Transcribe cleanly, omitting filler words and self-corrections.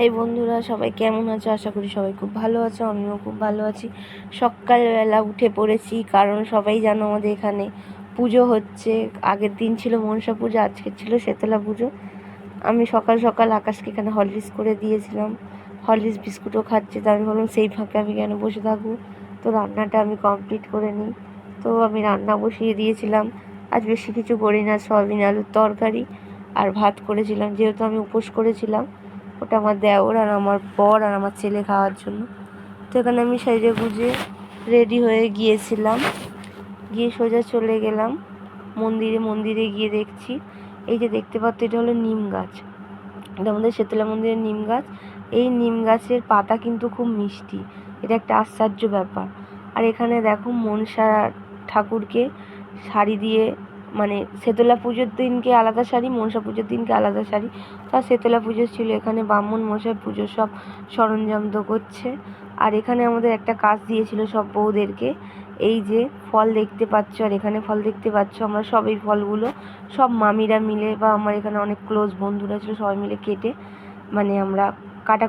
High বন্ধুরা, সবাই কেমন আছো? আশা করি সবাই খুব ভালো আছো। আমিও খুব ভালো আছি। সকালবেলা উঠে পড়েছি, কারণ সবাই জানো আমাদের এখানে পুজো হচ্ছে। আগের দিন ছিল মনসা পুজো, আজকে ছিল শেতলা পুজো। আমি সকাল সকাল আকাশকে এখানে হরলিক্স করে দিয়েছিলাম, হরলিক্স বিস্কুটও খাচ্ছে। তো আমি ভাবলাম সেই ফাঁকে আমি কেন বসে থাকবো, তো রান্নাটা আমি কমপ্লিট করে নিই। তো আমি রান্না বসিয়ে দিয়েছিলাম। আজ বেশি কিছু করি না, সয়াবিন আলুর তরকারি আর ভাত করেছিলাম, যেহেতু আমি উপোস করেছিলাম। ওটা আমার দেওর আর আমার বর আর আমার ছেলে খাওয়ার জন্য। তো এখানে আমি সেজে গুজে রেডি হয়ে গিয়েছিলাম, গিয়ে সোজা চলে গেলাম মন্দিরে গিয়ে দেখছি এই যে দেখতে পাচ্ছ, এটা হলো নিম গাছ। এটা আমাদের শেতলা মন্দিরের নিম গাছ। এই নিম গাছের পাতা কিন্তু খুব মিষ্টি, এটা একটা আশ্চর্য ব্যাপার। আর এখানে দেখো মনসা ঠাকুরকে শাড়ি দিয়ে, মানে শেতলা পুজোর দিনকে আলাদা শাড়ি, মনসা পুজোর দিনকে আলাদা শাড়ি। তো শেতলা পুজো ছিল, এখানে ব্রাহ্মণ মশাই পুজোর সব সরঞ্জাম তো করছে। আর এখানে আমাদের একটা কাজ দিয়েছিল সব বউদেরকে। এই যে ফল দেখতে পাচ্ছ, আর এখানে ফল দেখতে পাচ্ছ, আমরা সব এই ফলগুলো সব মামিরা মিলে বা আমার এখানে অনেক ক্লোজ বন্ধুরা ছিল, সবাই মিলে কেটে, মানে আমরা কাটা